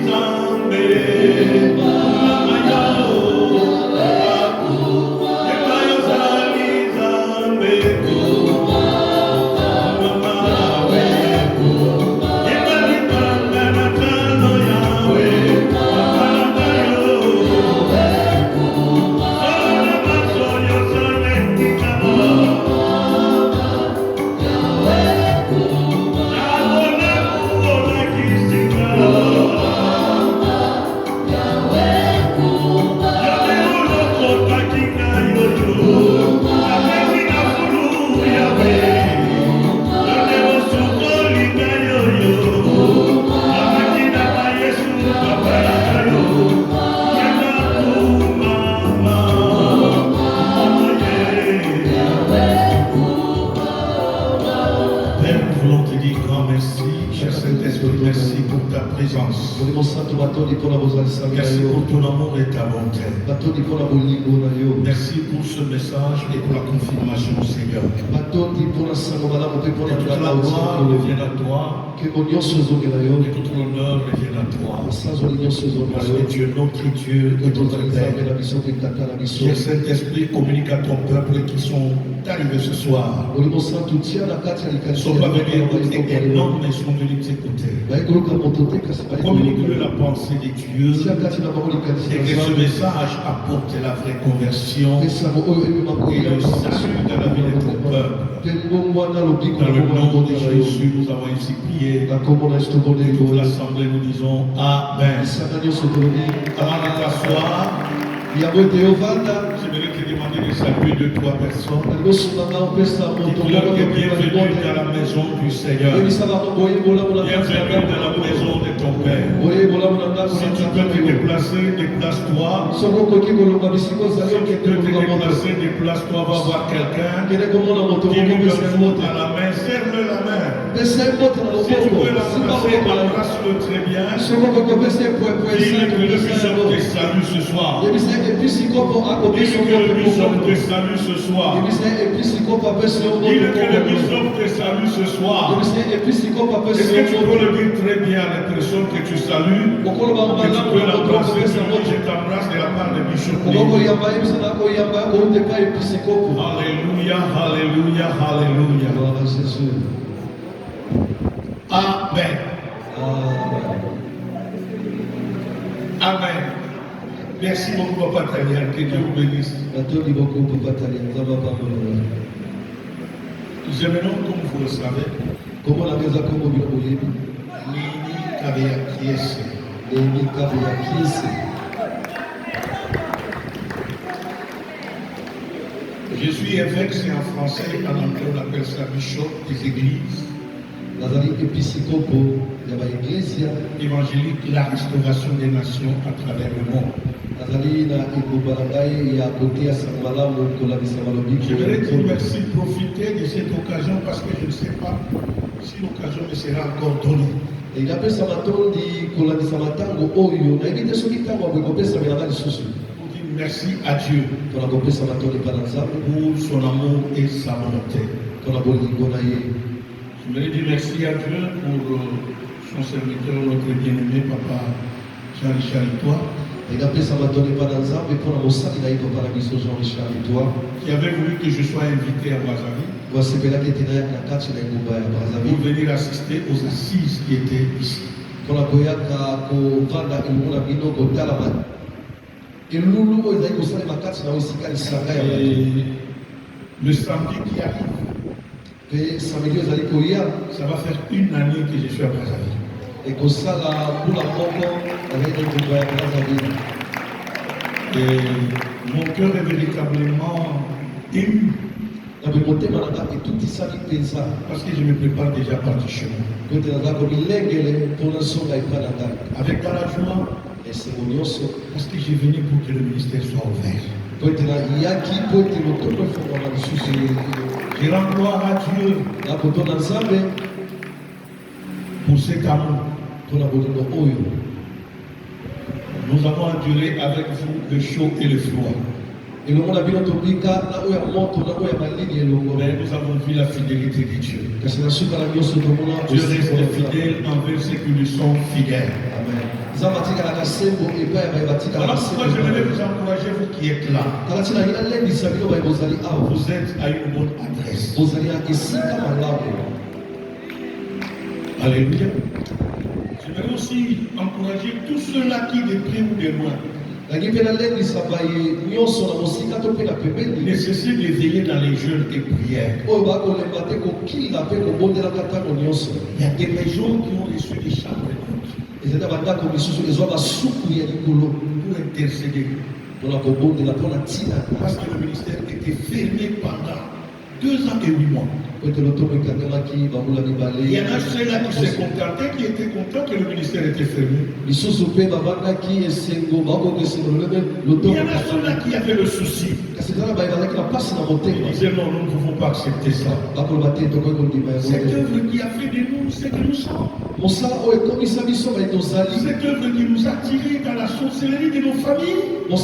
Zambe Merci pour ton amour et ta bonté. Merci pour ce message et pour la confirmation, Seigneur. Que toute la gloire revienne à toi. Que tout l'honneur revienne à toi. Parce que tu es notre Dieu et notre Père. Cher Saint-Esprit, communique à ton peuple qui sont arrivés ce soir. Ils ne sont pas venus écouter un homme, mais ils sont venus t'écouter. Communique-le la pensée de Dieu. Et que ce message apporte la vraie conversion et le salut dans la vie de ton peuple. Dans le nom de Jésus, nous avons ainsi prié. Et toute l'assemblée, nous disons Amen. Avant de t'asseoir, j'aimerais te demander de saluer 2-3 personnes. Dites-leur que bienvenue dans la maison du Seigneur. Bienvenue dans la maison de ton Père. Si tu peux te déplacer, déplace-toi. Si tu peux te déplacer, déplace-toi, va voir quelqu'un qui nous fout à la main, serre-le la main. Si tu peux l'embrasser, embrasse-le très bien. Dis-le que le bishop te salue ce soir. Dis-le que le bishop te salue ce soir. Dis-le que le bishop te salue ce soir. Est-ce que tu peux le dire très bien à la personne que tu salues? Que tu peux l'embrasser, je t'embrasse de la part de bishop. Alléluia, alléluia, alléluia. Amen. Amen. Merci beaucoup, Papa Talian. Que Dieu vous bénisse. Nous aimons, comme vous le savez, je suis évêque, c'est en français, en anglais on appelle ça bishop des églises. Évangélique, la restauration des nations à travers le monde. Je voudrais dire merci, profiter de cette occasion parce que je ne sais pas si l'occasion me sera encore donnée. Merci à Dieu pour son amour et sa bonté. Je voudrais dire merci à Dieu pour son serviteur, notre bien-aimé Papa Jean-Richard Itoa, qui avait voulu que je sois invité à Brazzaville pour venir assister aux assises qui étaient ici. Et le samedi qui arrive, ça va faire une année que je suis à Brazzaville. Et mon cœur est véritablement ému. Parce que je me prépare déjà à partir chez moi. Avec de la joie, parce que j'ai venu pour que le ministère soit ouvert. Je rends gloire à Dieu pour cet amour. Nous avons enduré avec vous le chaud et le froid. Mais nous avons vu la fidélité de Dieu. Dieu reste fidèle envers ceux qui lui sont fidèles. Amen. Voilà pourquoi j'aimerais vous encourager, vous qui êtes là. Vous êtes à une bonne adresse. Alléluia. J'aimerais aussi encourager tous ceux-là qui de près ou de loin ne cessez de veiller dans les jeûnes et prières. Il y a des régions qui ont reçu des chambres pour intercéder. Parce que le ministère était fermé pendant 2 ans et 8 mois. Il y en a ceux-là qui se contentaient, qui étaient contents que le ministère était fermé. Il y en a ceux-là qui avaient le souci. Ils disaient non, nous ne pouvons pas accepter ça. Cette œuvre qui a fait de nous ce que nous sommes. Cette œuvre qui nous a tirés dans la sorcellerie de nos familles. Comment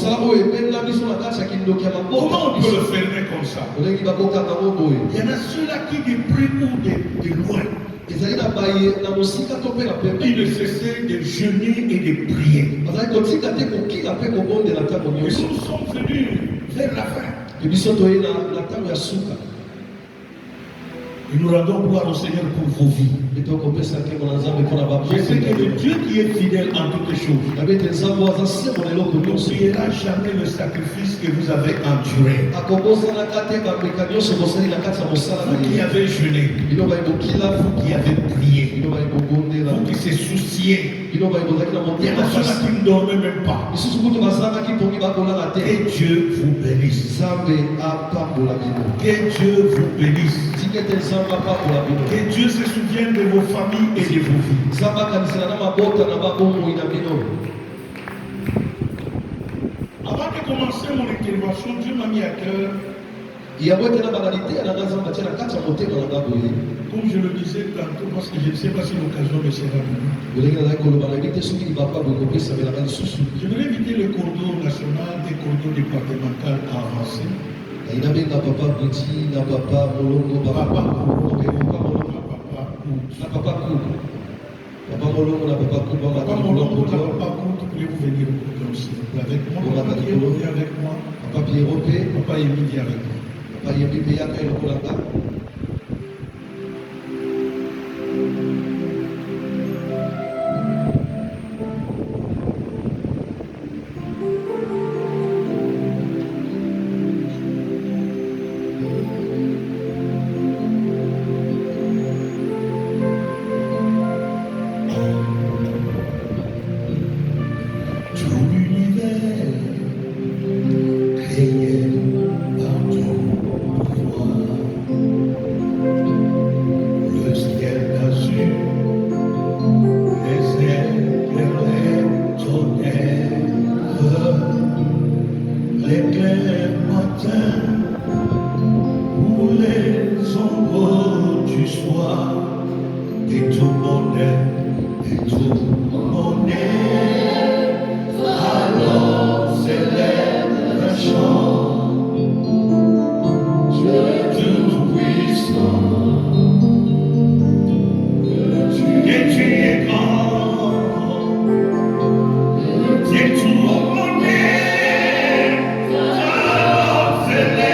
on peut le fermer comme ça? Il y en a ceux-là qui de près ou de loin, ils ne cessaient de jeûner et de prier. Et nous sommes venus vers la fin. Et nous rendons gloire au Seigneur pour vos vies. Je sais que le Dieu qui est fidèle en toutes choses n'oubliera jamais le sacrifice que vous avez enduré. Vous qui avez jeûné, vous qui avez prié, vous qui se souciez. Il y en a ceux-là qui ne dormaient même pas. Que Dieu vous bénisse. Que Dieu vous bénisse. Que Dieu se souvienne de vos familles et de vos vies. Avant de commencer mon intervention, Dieu m'a mis à cœur, comme je le disais tantôt, parce que je ne sais pas si l'occasion me sera venue. J'aimerais éviter le corridor national et le corridor départemental à avancer. Pouvez-vous venir aussi avec moi? Papa Pierrot, viens avec moi. Papa Pierrot, Papa Émile, viens avec moi. Papa Émile, viens avec moi. Célèbre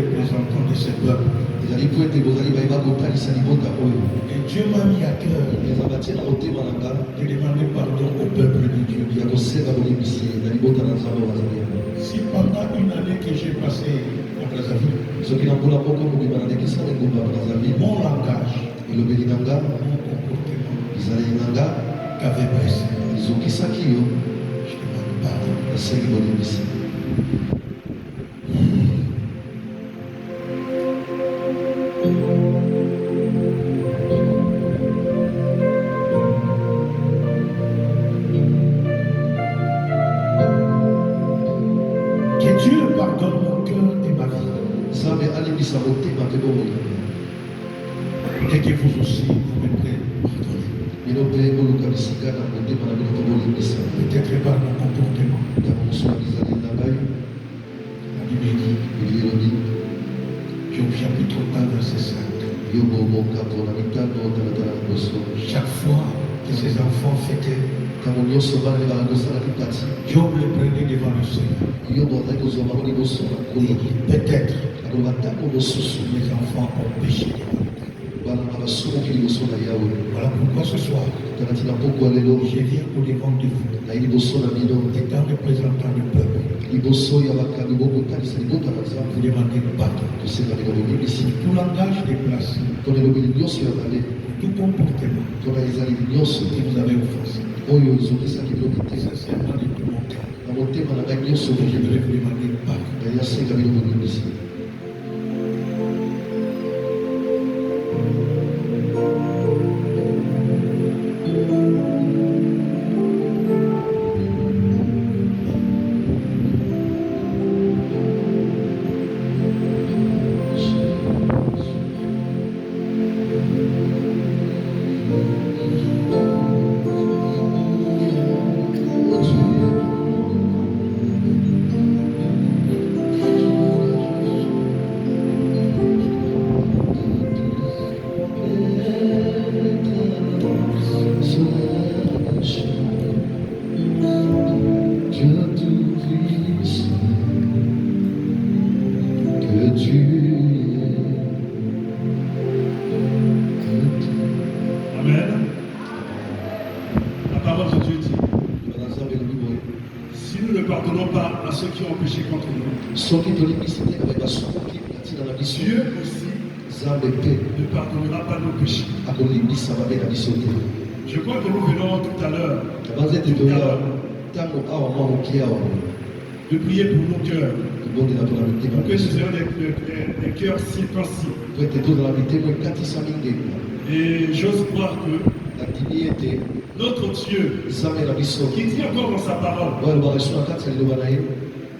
représentants de ce peuple. Et Dieu m'a mis à cœur de demander pardon au peuple de Dieu. Si pendant une année que j'ai passé à Brazzaville, mon langage, mon comportement qu'avait blessé, je demande pardon. Que Dieu pardonne mon cœur et ma vie. Et que vous aussi, vous m'aimerez pardonner. Peut-être par mon comportement. La Bible dit, Job chapitre 1, verset 5. Chaque fois que ses enfants fêtaient, Job les prenait devant le Seigneur. Peut-être mes enfants ont péché devant le Seigneur. Voilà pourquoi ce soir, je viens au devant de vous, étant représentant du peuple. Vous demandez pardon. Tout langage déplacé, tout comportement que vous avez offensé, sincèrement de tout mon cœur, je voudrais vous demander pardon. Amen. La parole de Dieu dit, si nous ne pardonnons pas à ceux qui ont péché contre nous, Dieu aussi ne pardonnera pas nos péchés. Je crois que nous venons tout à l'heure de prier pour nos cœurs, pour que nous ayons des cœurs circoncis. Et j'ose croire que notre Dieu, qui dit encore dans sa parole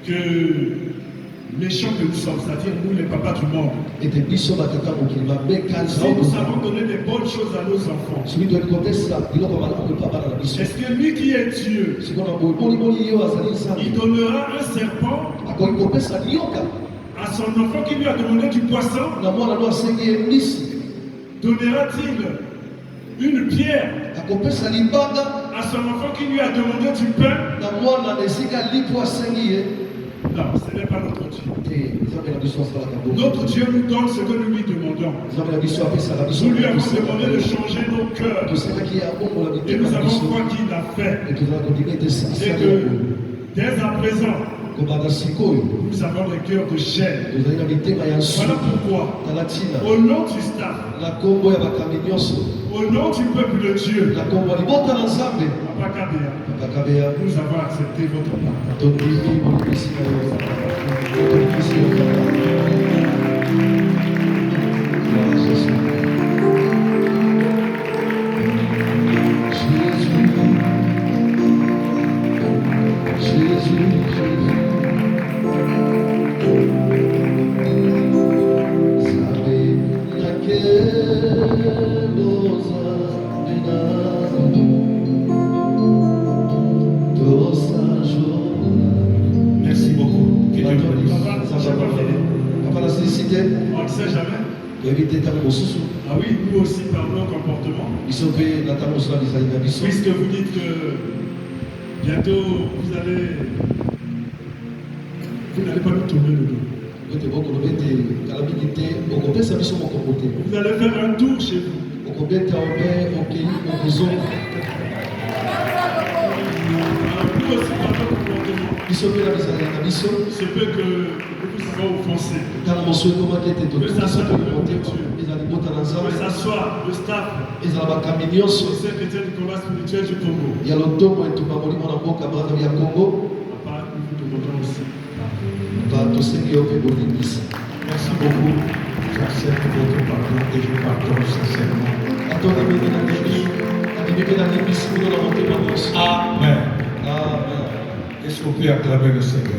que les gens que nous sommes, c'est-à-dire nous les papas du monde, si nous savons donner des bonnes choses à nos enfants, est-ce que lui qui est Dieu, il donnera un serpent à son enfant qui lui a demandé du poisson? Donnera-t-il une pierre à son enfant qui lui a demandé du pain? Non, ce n'est pas notre Dieu. Notre Dieu nous donne ce que nous lui demandons. Nous lui avons demandé de changer nos cœurs. Et nous avons foi qu'il l'a fait. Et que dès à présent, nous avons des cœurs de chair. Voilà pourquoi, au nom du staff, au nom du peuple de Dieu, Papa Kabea, nous avons accepté votre pardon. Merci beaucoup. On ne sait jamais. Ah oui, nous aussi par nos comportements. Puisque vous dites que bientôt vous n'allez pas nous tourner le dos. Vous allez faire un tour chez vous. Il se peut que vous soyez offensé. Que ça soit le staff, les secrétaires du combat spirituel du Congo. Papa, nous vous demandons aussi. Merci beaucoup. J'accepte votre pardon et je pardonne sincèrement. Amen. Est-ce qu'on peut acclamer le Seigneur?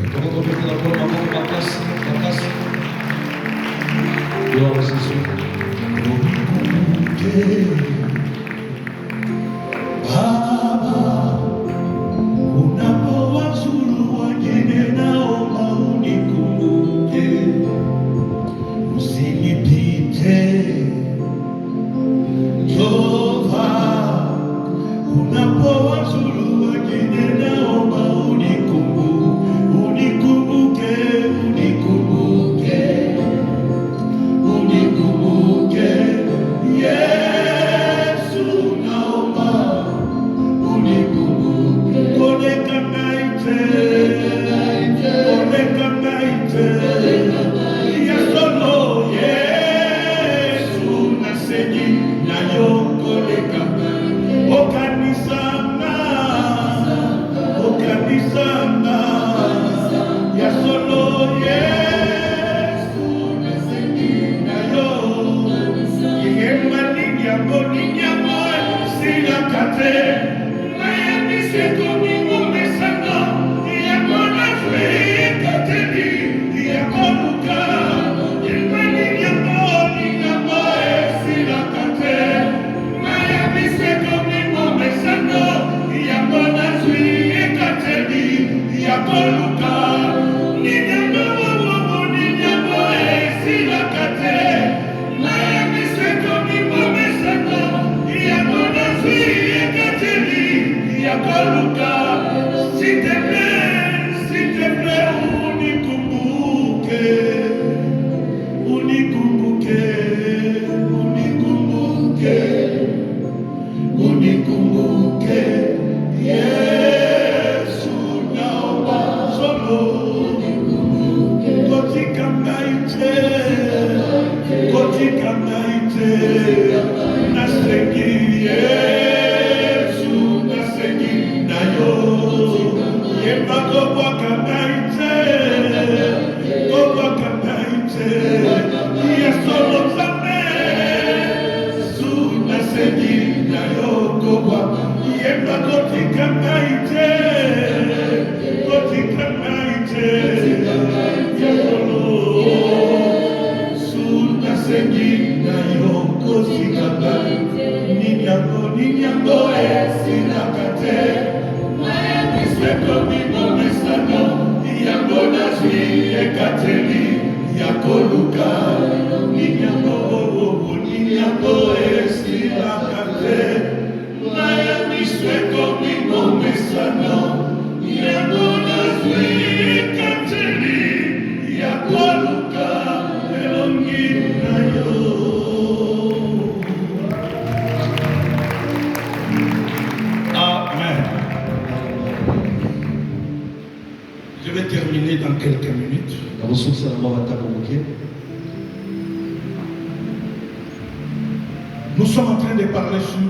Je vais terminer dans quelques minutes. Nous sommes en train de parler sur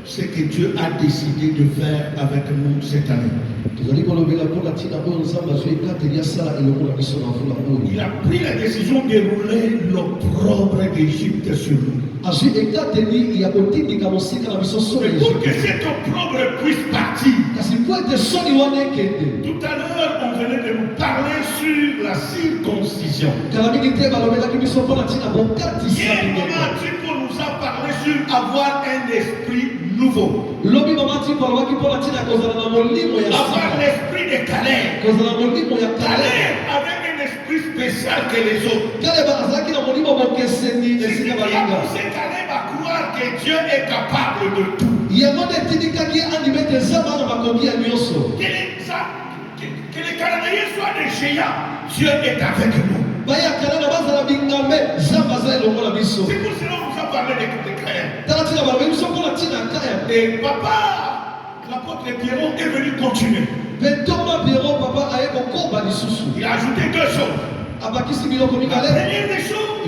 ce que Dieu a décidé de faire avec nous cette année. Il a pris la décision de rouler l'opprobre d'Égypte sur nous. Mais pour que cet opprobre puisse partir, tout à l'heure on venait de nous parler sur la circoncision. Hier, Maman Tipo nous a parlé sur avoir un esprit nouveau. Avoir l'esprit de Caleb. Caleb avait un esprit spécial que les autres. C'est Caleb à croire que Dieu est capable de tout. Que les Cananéens soient des géants, Dieu est avec nous. C'est pour cela qu'on nous a parlé des créants. Et papa, l'apôtre Pierrot est venu continuer. Il a ajouté deux choses. La première des choses,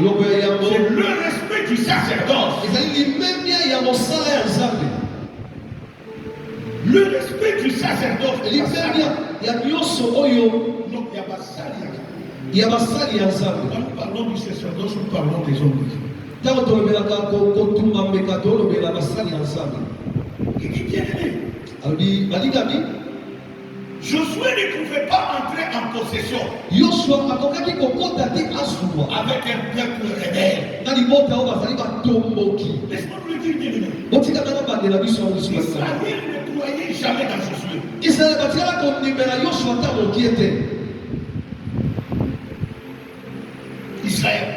c'est le respect du sacerdoce. Le respect du sacerdoce. Donc, il y a Bassali. Quand nous parlons du sacerdoce, nous parlons des hommes. Il dit bien aimé. Josué ne pouvait pas entrer en possession avec un peuple rebelle. Laisse-moi vous le dire bien aimé. Israël ne croyait jamais dans Josué. Israël.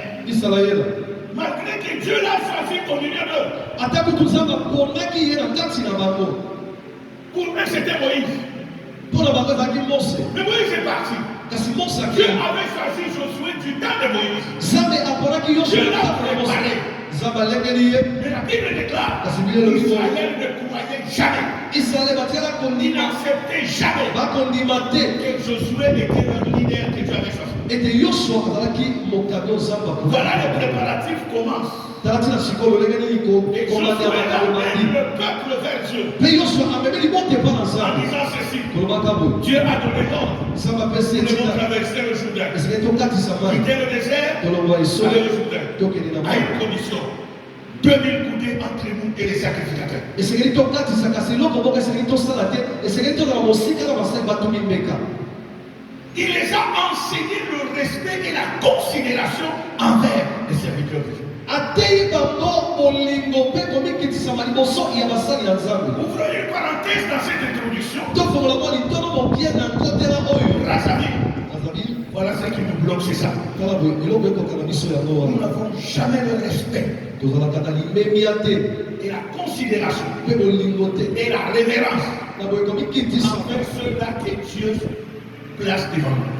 Malgré que Dieu l'a choisi au milieu d'eux. Pour eux, c'était Moïse. Mais Moïse est parti. Dieu avait choisi Josué du temps de Moïse. Dieu l'a préparé. Mais la Bible déclare qu'Israël ne croyait jamais. Il n'acceptait jamais que Josué était le leader que Dieu avait choisi. Voilà, les préparatifs commencent. Et Josué amène le peuple vers Dieu en disant ceci. Dieu a donné l'ordre. Nous devons traverser le Jourdain. Quitter le désert, aller au Jourdain. À une condition. 2000 coudées entre nous et les sacrificateurs. Il les a enseigné le respect et la considération envers les serviteurs de Dieu. Ouvrons une parenthèse dans cette introduction. Voilà ce qui nous bloque, c'est ça. Nous n'avons jamais le respect et la considération et la révérence envers ceux-là que Dieu place devant nous.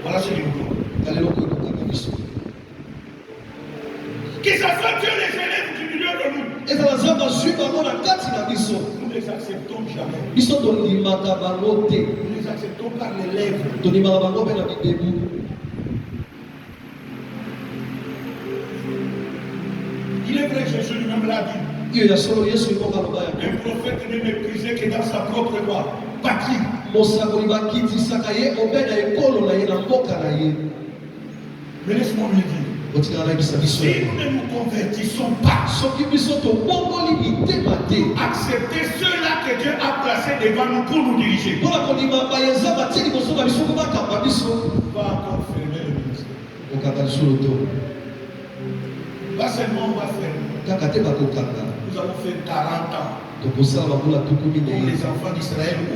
Voilà ce qui nous bloque. Que ça soit Dieu les élèves du milieu de nous. Nous ne les acceptons jamais. Nous les acceptons par les lèvres. Il est vrai que Jésus lui-même l'a dit. Un prophète ne méprisé que dans sa propre loi. Patrie. Mais laisse-moi me dire. Si nous ne nous convertissons pas, accepter ceux-là que Dieu a placés devant nous pour nous diriger. Va encore fermer le ministère. Pas seulement on va fermer. Nous avons fait 40 ans. Comme les enfants d'Israël ou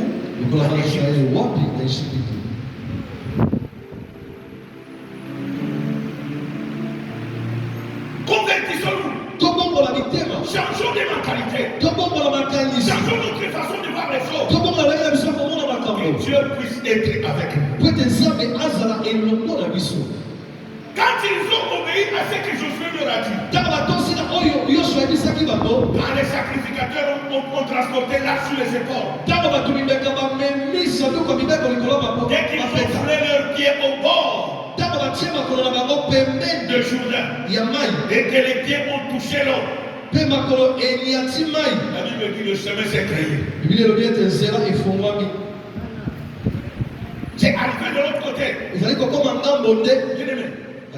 convertissons-nous. Changeons de mentalité. Changeons notre façon de voir les choses. Que Dieu puisse être avec nous. Quand ils ont obéi à ce que Josué leur a dit, quand les sacrificateurs ont transporté l'arche sur les épaules, dès qu'ils ont foulé leurs pieds au bord de Jourdain et que les pieds ont touché l'eau, la Bible dit le chemin s'est créé. C'est arrivé de l'autre côté.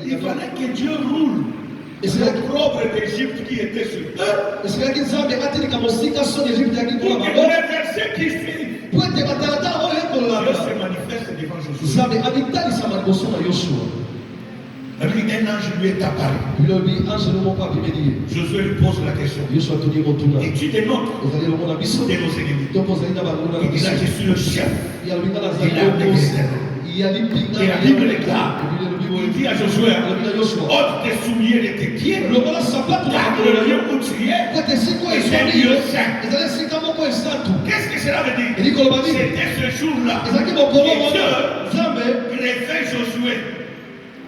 Il fallait que Dieu roule l'opprobre d'Égypte qui était sur eux. Pour que les versets qui suivent, Dieu se manifeste devant Josué. Un ange lui est apparu. Josué lui pose la question. Et tu te montres de nos ennemis. Il dit là, je suis le chef. Il a et la Bible déclare, il dit à Josué, ôte tes souliers de tes pieds, car le lieu où tu es est un lieu saint. Qu'est-ce que cela veut dire? C'était ce jour-là que Dieu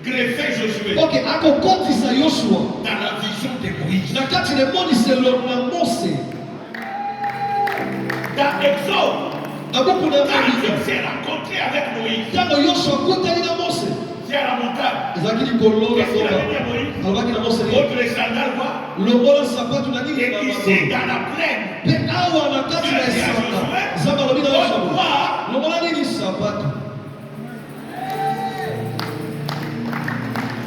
greffait Josué. Ok, akokotisa Yoshua dans la vision de Moïse. na kati le moniselo na Mose Dans Exode, abuku na quand Dieu s'est rencontré avec Moïse, tango Yoshua kutani na Mose c'est à la montagne. ezalaki likolo na Qu'est-ce qu'il soba avait dit à Moïse? alobaki na Mose Votre sandal va. longola sapatu na nini Et na ici, makolo dans la plaine, mpe awa na kati na esanga nzambe alobi na Yoshua longola nini sapatu.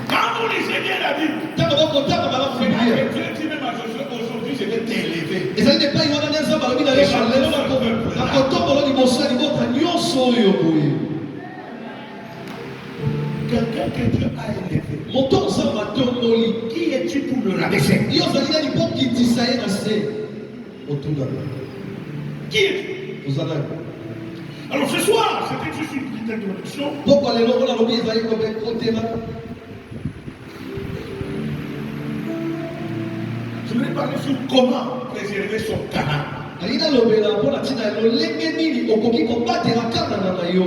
quand vous lisez bien la Bible, Tango bakotaka malamu c'est là Biblia que Dieu dit même à Josué, aujourd'hui je vais t'élever. ezali epai wana nde nzambe alobi na Yoshua lelo nakotombola liboso ya libota nyonso oyo boye Quelqu'un que Dieu a élevé. moto nzambe atomboli Qui es-tu pour le rabaisser? yo ozali nani mpo kitisa ye na se otuna Qui es-tu? ozalaki Alors ce soir, c'était juste une petite introduction. pokwa lelo ngo nalobi ezali kotema Je voulais parler sur comment préserver son canal. alingi nalobela mpo na ntina lolenge nini okoki kobatela kanana na yo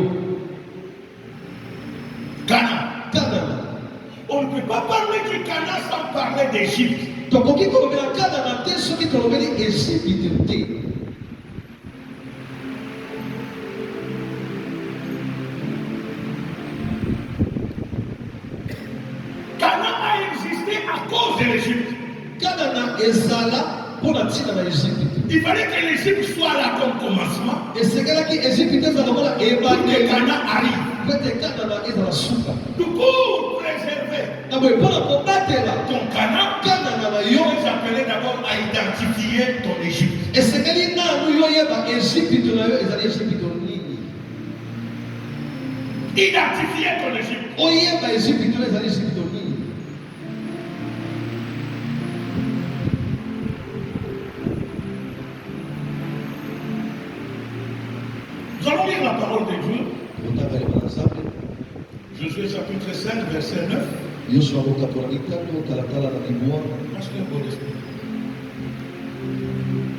kanana. On ne peut pas parler du Canaan sans parler d'Égypte. tokoki kolobela kanana te soki tolobeli Ejipite te. Canaan a existé à cause de l'Égypte. kanana ezala mpo na ntina na Ejipite. Il fallait que l'Égypte soit là comme commencement esengelaki Ejipite ezala lokola pour que ebandeli Canaan arrive. po ete kanana ezala suka Donc pour préserver na boye mpo na kobatela ton Canaan, kanana na il yo s'appelait d'abord à identifier ton Égypte. esengeli nanu yo oyeba Ejipite na yo ezali Ejipite nini Identifier ton Égypte. oyeba Ejipite oyo ezali Ejipite nini. Nous allons lire la parole de Dieu. otanga leba na nzambe Josué chapitre 5, verset 9. Yoshua kokapola likando talatala na libwa Parce que bon esprit.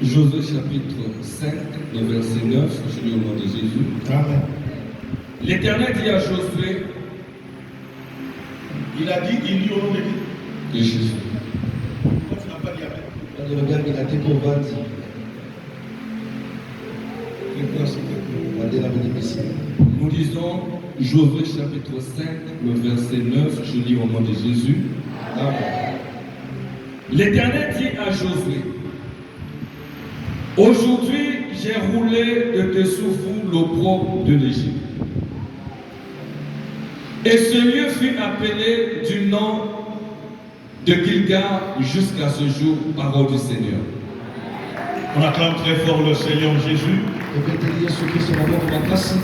Josué chapitre 5, le verset 9, je lis au nom de Jésus. Amen. L'Éternel dit à Josué, Il a dit, il dit au nom de qui? de Jésus, Pourquoi tu n'as pas dit Amen? andolobengila te mpo vandi bandela bonimisi. nous lisons Josué chapitre 5, le verset 9, je lis au nom de Jésus. Amen. L'Éternel dit à Josué, aujourd'hui j'ai roulé de dessous vous l'opprobre de l'Égypte. Et ce lieu fut appelé du nom de Gilgal jusqu'à ce jour, parole du Seigneur. On acclame très fort le Seigneur Jésus. tobeteli Yesu Kristo maboko makasi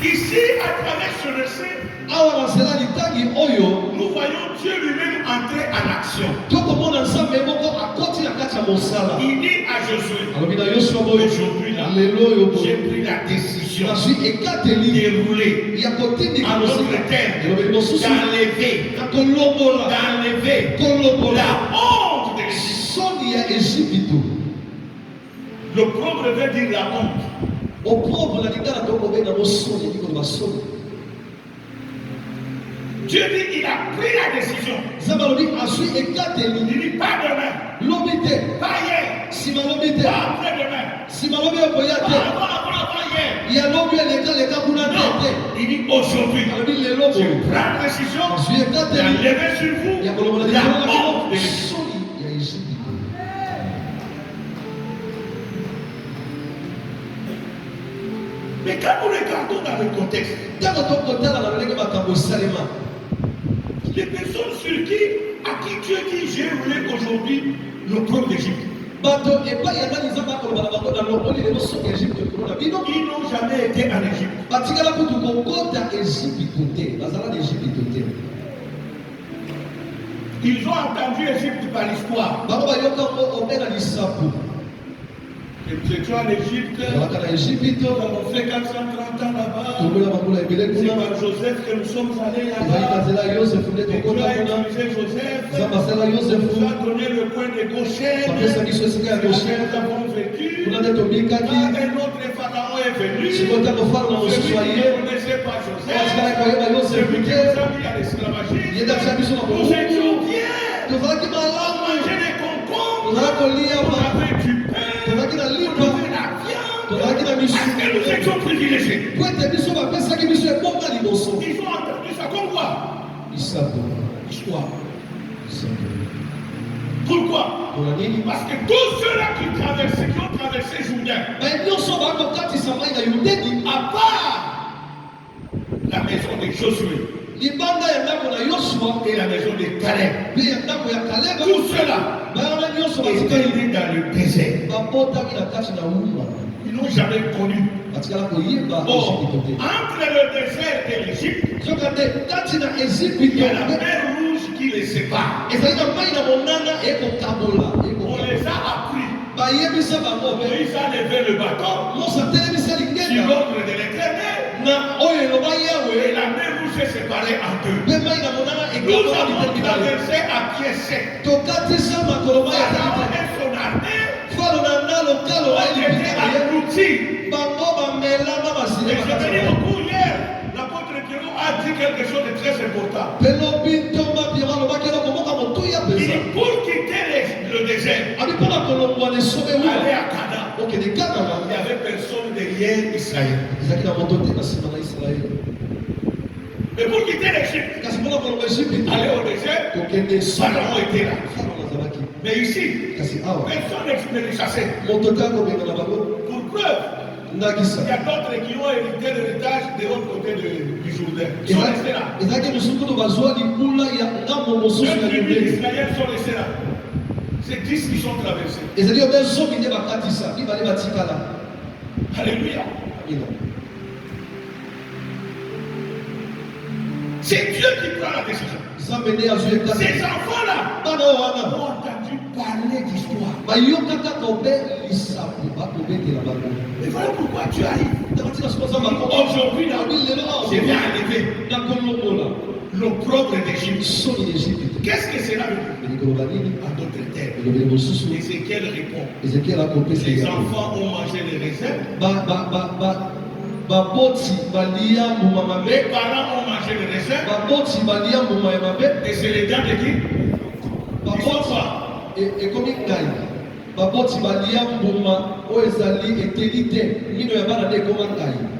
Ici, à travers ce verset, awa na nzela litangi oyo nous voyons Dieu lui-même entrer en action. tokomona nzambe moko akoti na kati ya mosala Il dit à Josué, alobi na Yoshua boyo aujourd'hui là, lelo oyo j'ai boye pris la décision nazwi ekateli déroulée ya kotindika en notre mosika terre elobeli mosusu d'enlever na kolombola la kolombola honte de l'Égypte. soni ya Ejipito. Le pauvre veut dire la honte. opprobre na lingala tokobenga mosoni ekoloba soni. Dieu dit il a pris la décision. nzambe alobi azwi ekateli Il dit pas demain, lobi te pas hier, nsima lobi te pas après-demain, nsima lobi okoya pas te avant hier. ya lobi elekaleka kuna te Non, te il dit aujourd'hui, alobi lelo je boye prends la décision azwi ekateli d'enlever sur vous ya kolongola la likolo na honte de bino l'Égypte. soni ya Ejipito. Mais quand nous regardons dans le contexte, ntango tokotala na lolenge makambo esalema les personnes sur qui, à qui Dieu dit j'ai roulé aujourd'hui le peuple d'Égypte, bato epai ya nani nzambe akoloba na bango na longoli lelo soki Ejipito ekolo na bino ils n'ont jamais été en Égypte. batikala kutu kokota Ejipito te bazala na Ejipito te. Ils ont entendu Égypte par l'histoire. bango bayoka ngo obe na lisapo Nous étions en Égypte. On a fait 430 ans là-bas. C'est par Joseph que nous sommes allés là-bas. Dieu a utilisé Joseph. Nous a donné le coin de Goshen. Nous avons vécu. Quand un autre pharaon est venu, celui qui ne connaissait pas Joseph, celui qui nous a mis à l'esclavagisme, nous étions bien. On mangeait des concombres. On avait du pain. On avait la viande. Parce que nous étions privilégiés. Ils ont entendu ça comme quoi? Histoire. Pourquoi? Parce que tous ceux-là qui ont traversé Jourdain, à part la maison de Josué et la maison de Caleb, tous ceux-là étaient nés dans le désert. Ils n'ont jamais connu. Entre le désert et l'Égypte, il y a la mer rouge qui les sépare. On les a appris. Moïse a levé le bâton sur l'ordre de l'Éternel. Et la mer rouge s'est séparée en deux. Nous avons traversé à pied sec. Pharaon et son armée ont été engloutis. Et je venais beaucoup hier. L'apôtre Pierrot a dit quelque chose de très important. Il dit pour quitter le désert, aller à Canaan, il n'y avait personne derrière Israël. Mais pour quitter l'Égypte, aller au désert, Pharaon était là. Mais ici, personne ne les chassait. Pour preuve, il y a d'autres qui ont hérité l'héritage de l'autre côté du Jourdain. Ils sont restés là. Les tribus d'Israël sont restés là. C'est 10 qui sont traversés. Alléluia. C'est Dieu qui prend la décision. Ces enfants-là ont entendu parler d'histoire. Et voilà pourquoi tu arrives. Aujourd'hui, je viens enlever l'opprobre d'Égypte. Qu'est-ce que cela veut dire? En d'autres termes, Ézéchiel répond. Les enfants ont mangé les raisins. Les parents ont mangé les raisins. Et c'est les dents de qui? Ils sont quoi?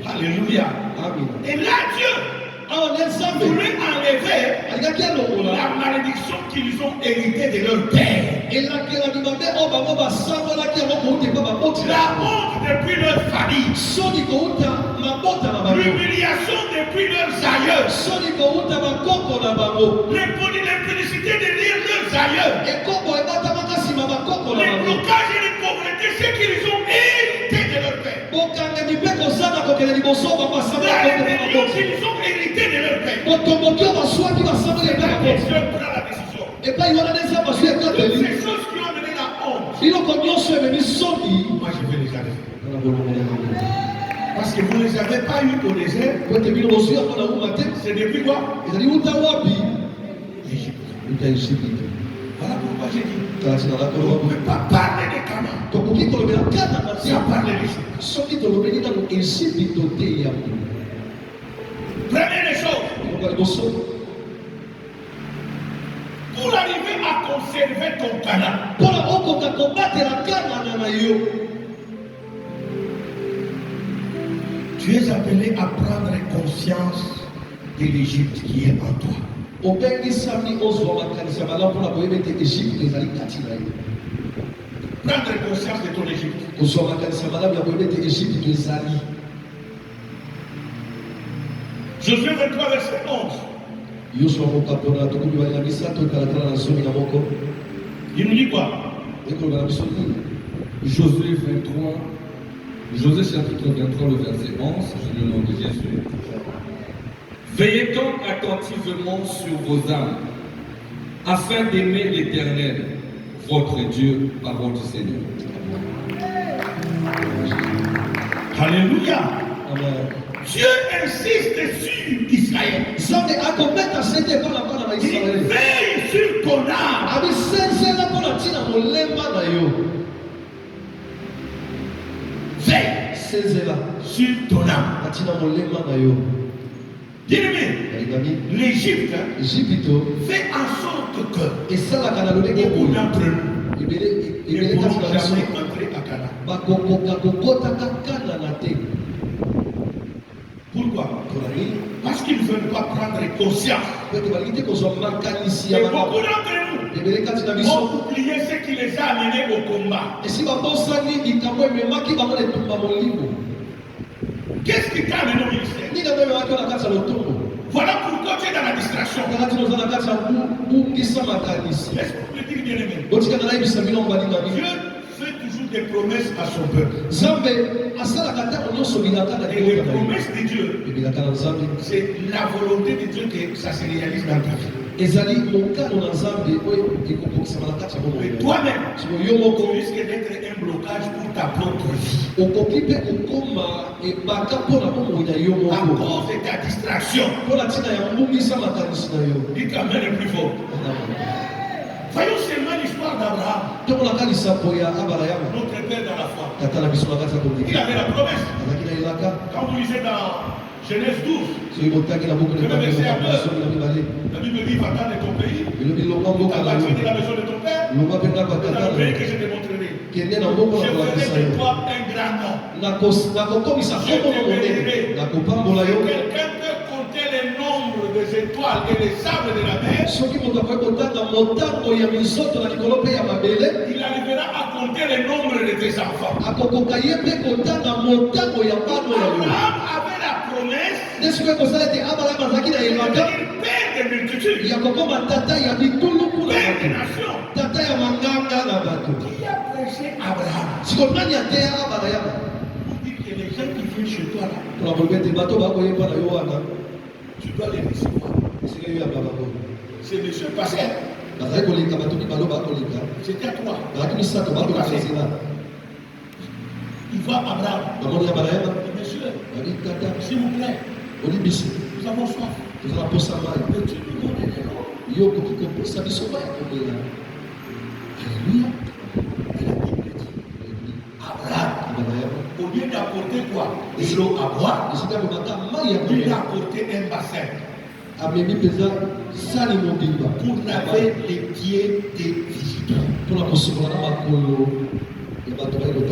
Alléluia. Et là, Dieu voulait enlever la malédiction qu'ils ont héritée de leur père. La honte depuis leur famille. L'humiliation depuis leurs aïeux. L'impudicité derrière leurs aïeux. Les blocages et les pauvretés, c'est qu'ils ont hérité de leur père. La rébellion qu'ils ont hérité de leur père. Dieu prend la décision. Toutes ces choses qui ont donné la honte, moi je vais les arrêter. Parce que vous ne les avez pas eu au désert. C'est depuis quoi? L'Égypte. Voilà pourquoi j'ai dit. On ne peut pas parler de Canaan. Ça parle de l'Égypte. Prenez les choses. Pour arriver à conserver ton Canaan, tu es appelé à prendre conscience de l'Égypte qui est en toi. Prendre conscience de ton Égypte. Josué 23, verset 11. Il nous dit quoi? Josué 23, Josué chapitre 23, le verset 11, je le nom de Jésus. Veillez donc attentivement sur vos âmes, afin d'aimer l'Éternel, votre Dieu, parole du Seigneur. Alléluia. Amen. Dieu insiste sur Israël. Il veille sur ton âme. Veille sur ton âme. Bien-aimé, l'Égypte fait en sorte que beaucoup d'entre nous ne pourront jamais entrer à Canaan. Pourquoi? Parce qu'ils ne veulent pas prendre conscience. Et beaucoup d'entre nous ont oublié ce qui les a amenés au combat. Qu'est-ce qui t'a amené au ministère? Voilà pourquoi tu es dans la distraction. Laisse-moi te dire, bien-aimé. Dieu fait toujours des promesses à son peuple. Et les promesses de Dieu, c'est la volonté de Dieu que ça se réalise dans ta vie. Et toi-même, tu risques d'être un blocage pour ta propre vie. À cause de ta distraction. Dis Amen le plus fort. Voyons seulement l'histoire d'Abraham. Notre père dans la foi. Il avait la promesse. Quand vous lisez dans Genèse 12, le verset 9, la Bible dit va-t'en de ton pays, ta bâti de la maison de ton père, dans le pays que je te montrerai. Je ferai de toi un grand nom. Je te bénirai. Quelqu'un peut compter le nombre des étoiles et les sables de la mer. Il arrivera à compter le nombre de tes enfants. Abraham avait la promesse d'être père de multitudes, père de nations. Qui a prêché Abraham? Pour dire que les gens qui viennent chez toi là, tu dois les recevoir. C'est monsieur passé. C'était à toi. Il voit Abraham. Il dit, monsieur, s'il vous plaît, nous avons soif. Mais tu nous donnes de l'eau. Alléluia. Et la Bible dit, Abraham, au lieu d'apporter quoi? De l'eau à boire, il a apporté un bassin pour laver les pieds des visiteurs.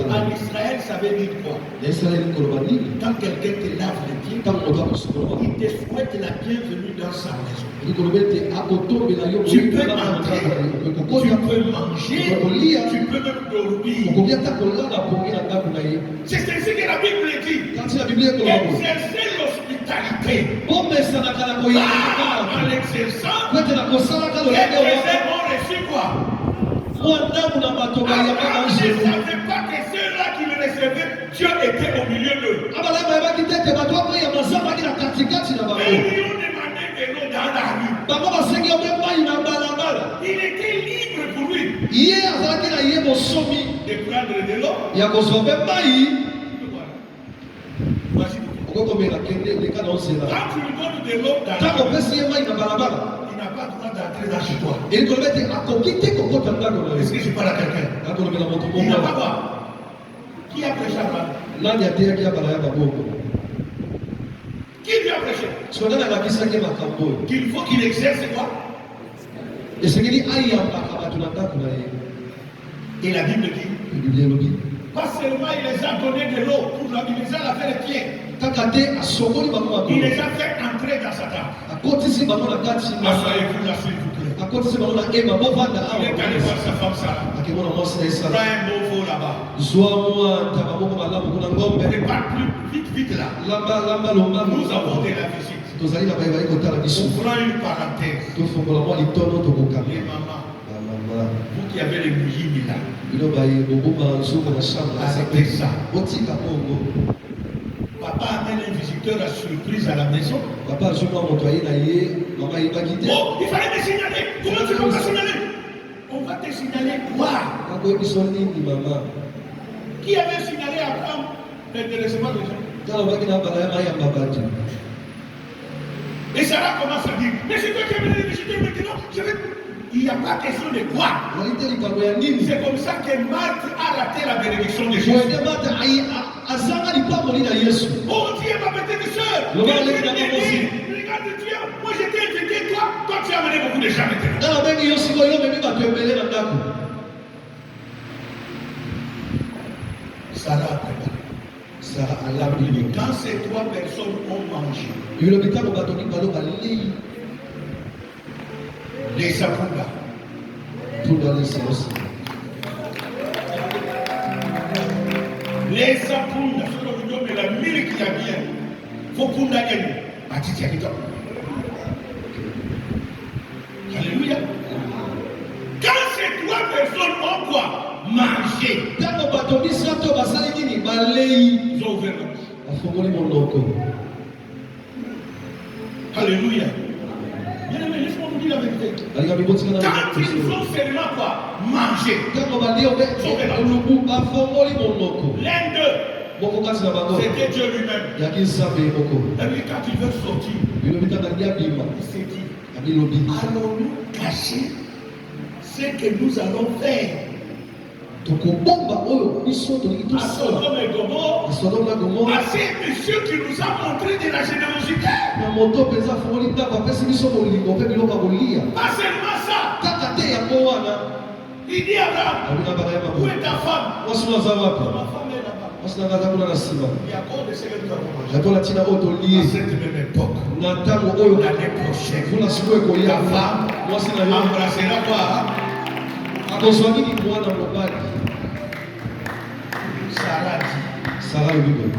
En Israël, ça veut dire quoi? Quand quelqu'un te lave les pieds, il te souhaite la bienvenue dans sa maison. Tu peux entrer, tu peux manger, tu peux même dormir. C'est ainsi que la Bible dit. Exercer l'hospitalité. En l'exerçant, les chrétiens ont reçu quoi? Abraham ne savait pas que ceux-là qui le recevaient, Dieu était au milieu d'eux. Et ils lui ont demandé de l'eau dans la rue. Il était libre pour lui de prendre de l'eau. Voici. Quand tu lui donnes de l'eau dans la rue, il n'a pas le droit d'entrer dans chez toi. Est-ce que je parle à quelqu'un? Il n'a pas le droit. Qui a prêché Abraham? Qui lui a prêché? Qu'il faut qu'il exerce quoi? Et la Bible dit, pas seulement il les a donné de l'eau, il les a lavé les pieds. Il les a fait entrer dans sa table. Asseyez-vous là, s'il vous plaît. Il est allé voir sa femme Sarah. Prends un beau veau là-bas. Ne parle plus vite là. Nous avons de la visite. On prend une parenthèse. Les mamans, vous qui avez les mouillines là, arrêtez ça. Papa amène un visiteur à surprise à la maison. Oh, il fallait me signaler. Comment tu vas me signaler? On va te signaler quoi? Qui avait signalé Abraham n'intéressait pas les gens. Et Sarah commence à dire, mais c'est toi qui as mené les végétaux maintenant, il n'y a pas question de quoi. C'est comme ça que Marthe a raté la bénédiction de Jésus. Oh Dieu, ma petite soeur, regarde Dieu, moi j'étais invité, toi tu as amené beaucoup de gens maintenant. Sarah a préparé. Sarah a l'amené. Quand ces 3 personnes ont mangé, les sapunda. Les sapunda, ce que nous disons, mais la mille qui a bien, faut qu'on aille. Alléluia. Quand ces 3 personnes ont quoi? Mangé. Ils ont ouvert la bouche. Alléluia. Bien-aimé, laisse-moi vous dire la vérité. Quand ils ont seulement quoi? Mangé. L'un d'eux, c'était Dieu lui-même. Et puis quand il veut sortir, il s'est dit, allons-nous cacher ce que nous allons faire à Sodome et Gomorrhe, à ces messieurs qui nous a montré de la générosité. Pas seulement ça. Il dit à Abraham, où est ta femme? Ma femme est là-bas. Il y a encore des secrets à cette même époque, l'année prochaine, ta femme embrassera quoi? Sarah dit,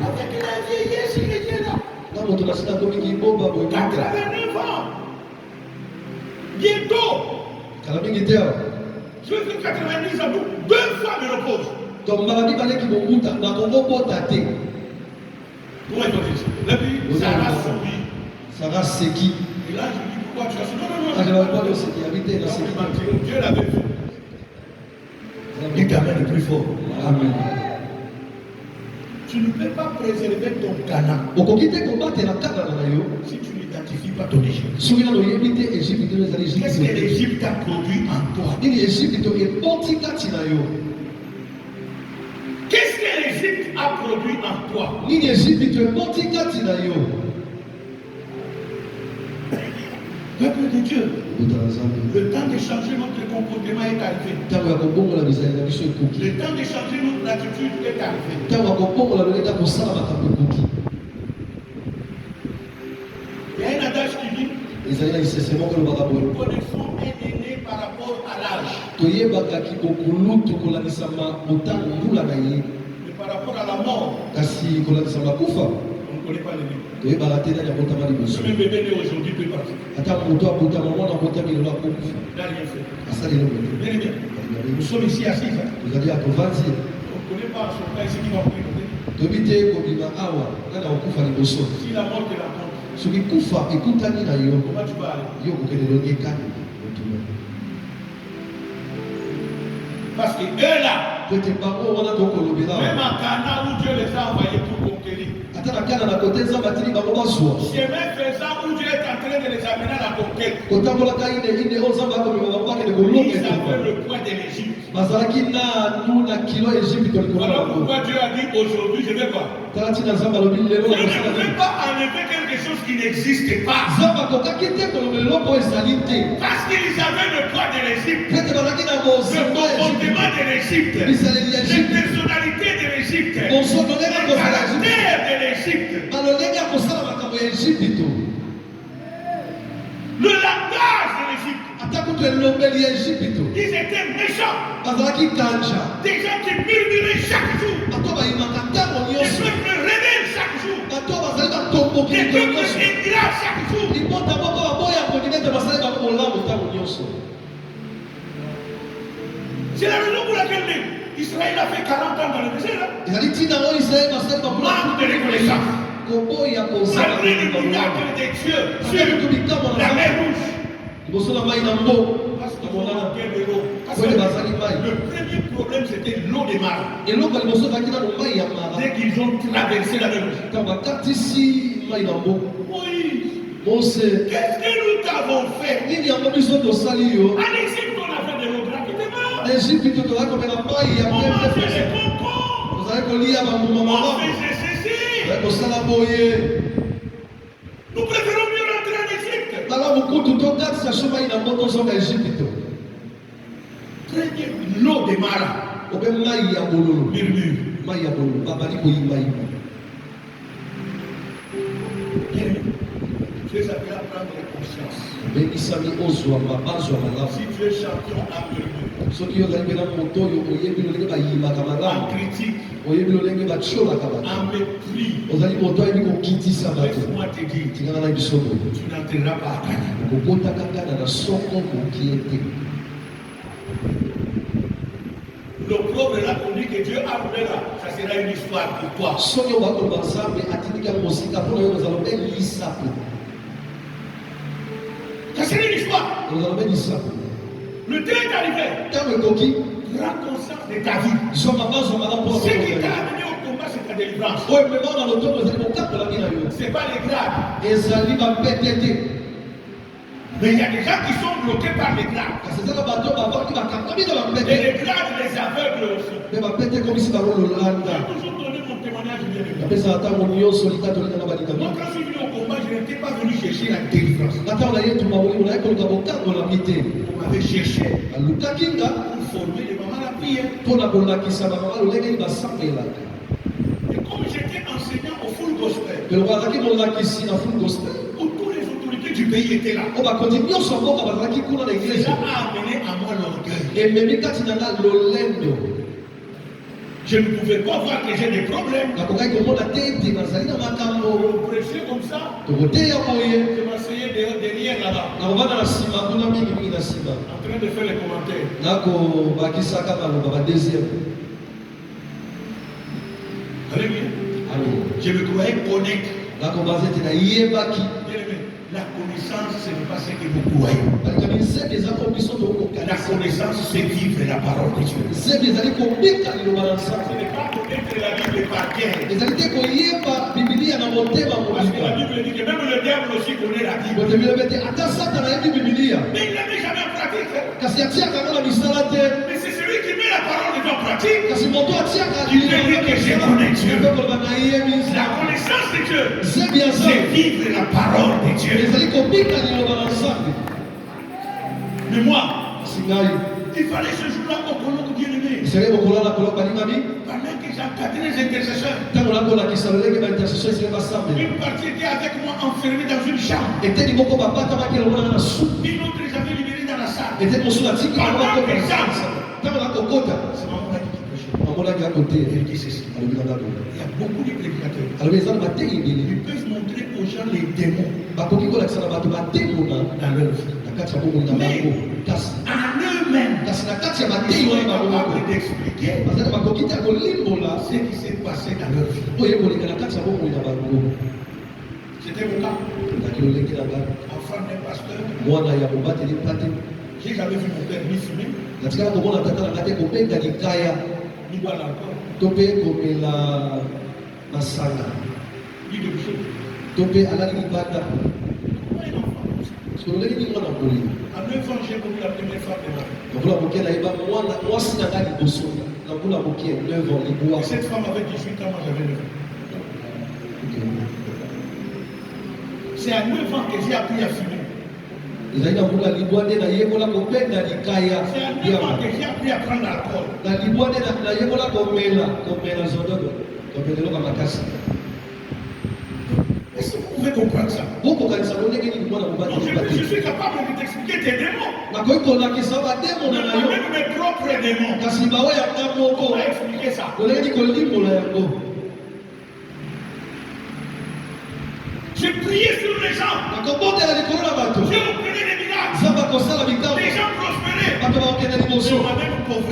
avec la vieillesse, il était là. 89 ans. Bientôt. Je vais faire 90 ans, 2 fois de repos. Comment est-ce que Sarah sourit. Sarah c'est qui? Et là, je dis, pourquoi tu as souris? Non. Dieu l'avait vu. Il t'amène le plus fort. Amen. Tu ne peux pas préserver ton Canaan si tu n'identifies pas ton Égypte. Qu'est-ce que l'Égypte a produit en toi? Qu'est-ce que l'Égypte a produit en toi? Peuple de Dieu, le temps de changer notre comportement est arrivé. Le temps de changer notre attitude est arrivé. Il y a un adage qui dit, connaissons un aîné par rapport à l'âge. Mais par rapport à la mort, on ne connaît pas l'aîné. Ce même bébé né aujourd'hui peut partir. Il n'a rien fait. Bien, bien. Nous sommes ici assis. On ne connaît pas son cas ici qui va mourir. Si la mort te raconte, comment tu vas aller? Parce que eux là, même à Cana où Dieu les a envoyés pour conquérir, chemin faisant où Dieu est en train de les amener à la conquête, ils avaient le poids de l'Égypte. Voilà pourquoi Dieu a dit aujourd'hui, je vais voir. Je ne vais pas enlever quelque chose qui n'existe pas. Parce qu'ils avaient le poids de l'Égypte, le comportement de l'Égypte, les personnalités de l'Égypte, le caractère de l'Égypte, le langage de l'Égypte. Ils étaient méchants. Des gens qui murmuraient chaque jour. Des peuples rebelles chaque jour. Des peuples ingrats chaque jour. C'est la raison pour laquelle Israël a fait 40 ans dans le désert. Manque de reconnaissance. Malgré les miracles de Dieu sur la mer rouge. Parce que en terre de l'eau. Parce Ouais, que bah, ça, il maille. le premier problème, c'était l'eau des mares. Et l'eau, elle me sauve à qui dans le maï à Mara. Dès qu'ils ont traversé la mer. Quand on va quatre ici, maï dans beau. Moïse, Bon, c'est. qu'est-ce que nous t'avons fait? Il y a pas besoin de salir. En Égypte, on a fait de l'eau gratuitement. En Égypte, tu te comme un maï à On même mangeait fait. les concombres. Vous savez qu'on lit à ma On maman. faisait ceci. Vous savez qu'on boyer. Nous préférons mieux rentrer en Égypte. Alors, beaucoup de temps, quand ça se maï dans mon temps, en Égypte. Prenez l'eau des maras. On peut maï à bololo. Murmure. Maï à bololo. Papa dit qu'on y maï. Tu es appelé à prendre conscience. Mais il s'est mis au soir, ma base, ma lave. Si tu es champion à murmure, Ce qui est arrivé dans mon temps, il y a eu le baïma en kamala. critique, Il y a eu le bachola kamala. en mépris, Vous allez mon temps, il y a eu Kiti Sabato. laisse-moi te dire, Tu n'as pas eu son nom. tu n'entreras pas à Canaan. Kokota kaka na soko qui était. Le pauvre là qu'on dit que Dieu a ouvert là, ça sera une histoire pour toi. Sonyo bako basambe atika mosika pour nous allons bien lisapo. Ça sera une histoire. Nous allons bien lisapo. Le temps est arrivé. Quand le coquille, Prends conscience de ta vie. ils sont ma base, on va pour Ce qui t'a amené au combat, c'est ta délivrance. Oui, mais moi dans le temps, nous allons cap de la vie. Ce n'est pas les grades. Et ça lui va péter. Mais il y a des gens qui sont bloqués par les grades. Parce que ça va bateau, va voir qui va capter dans la Et péter. les grades les aveugles aussi. Mais va péter comme si par le J'ai landa. toujours donné mon témoignage bien aimé. Après ça attend mon union solitaire de la Moi, balita. quand je suis venu au combat, je n'étais pas venu chercher la délivrance. Attends, on a eu tout le monde, on a eu le boka pour la mité. On m'avait cherché À l'utakinga, pour former les mamans à la prière. pour la bola qui s'en va, le légua il va s'appeler là. Et comme j'étais enseignant au full gospel, Mais le roi qui m'a dit ici dans le gospel. où toutes les autorités du pays étaient là, On va continuer à s'en voir avec qui coule dans l'église. ça a amené à moi l'orgueil. Et même quand il y a l'olendo, Je ne pouvais pas voir que j'ai des problèmes. la cocaïne comme on a été dans la ligne à Macambo, Pour prêcher comme ça, de côté à Moye, je m'asseyais derrière là-bas, on va dans la cima, on a mis dans la cima. en train de faire les commentaires. Là, on va qui s'accapare, on va deuxième. Allez bien. Alors, Je me croyais connaître. là, on va dire, il y a Yebaki. Bien aimé, la connaissance, ce n'est pas ce que vous croyez. Parce que c'est des enfants qui sont au La connaissance, c'est vivre la parole de Dieu. c'est des années qu'on met dans le balance. Ce n'est pas connaître la Bible par cœur. Les années qu'on y est pas, Bible à mon thème à mon Parce que la livre. Bible dit que même le diable aussi connaît la Bible. Vous devez le mettre, attends ça, t'as la Bible. Mais il ne l'a mis jamais en pratique. Kasi atia kama na misala te. Mais c'est celui qui met la parole de Dieu en pratique. Kasi moto atia ka Tu peux dire que je connais Dieu. La connaissance de Dieu, C'est bien ça. c'est vivre la parole de Dieu. Ezali kobika liloba na nzambe. Mais moi, Singai. il fallait ce jour-là au colloque bien-aimé. Ezali bokolala koloba balinga bi. Pendant que j'encadrais les intercesseurs, Ntango nakolakisa lolenge baintercession ezali basambe. une partie était avec moi enfermée dans une chambre. Eteni moko babatamaki elongo na supu. Une autre, ils avaient libéré dans la salle. Eteni mosusu atikaki bango bakota na Pendant salisa. Ntango nakokota. C'est maman qui prêchait. Amonaki akote. Elle dit ceci. Alobi na ndako. Il y a beaucoup de prédicateurs. Alobi eza na batei ebele. Ils peuvent montrer aux gens les démons Bakoki kolakisa na bato batemona dans leur vie. na kati ya bomoi na bango. Kasi En eux-mêmes, kasi na kati ya ils batei sont wana bango. incapables d'expliquer bazali bakoki te kolimbola ce qui s'est passé dans leur vie. oyo ekoleka na kati ya bomoi na bango. C'était mon cas. ezalaki lolenge na ngai Enfant d'un pasteur, mwana ya mobateli mpate j'ai jamais vu mon père ni fumer, natikala komona tata na ngai te kobenga likaya ni boire l'alcool, to mpe komela masanga ni de boucher. to mpe alali libanda Comment un enfant comme ça? soki lolenge ni mwana kolinga À 9 ans, j'ai connu la première femme de ma vie. nakula moke nayeba mwasi na ngai liboso nakula moke 9 ans libwa Et cette femme avait 18 ans, moi j'avais 9 ans. C'est à 9 ans que j'ai appris à fumer. ezali na mbula libwa nde nayekola kobenga likaya C'est à 9 ans que j'ai appris à prendre l'alcool. na libwa nde nayekola komela zondono komeleloko makasi Est-ce que vous pouvez comprendre ça? bokokanisa lolenge nini mwana Donc, mobali je te suis capable de t'expliquer tes démons. nakoki kolakisa bademona na yo Même mes propres démons. kasi baoyanga moko On va expliquer ça. lolenge kolimbola yango J'ai prié sur les gens. nakobondela likolo na bato J'ai opéré des miracles. nzambe akosala bikambo Les gens prospéraient. bato bakokende liboso Sur ma même pauvreté.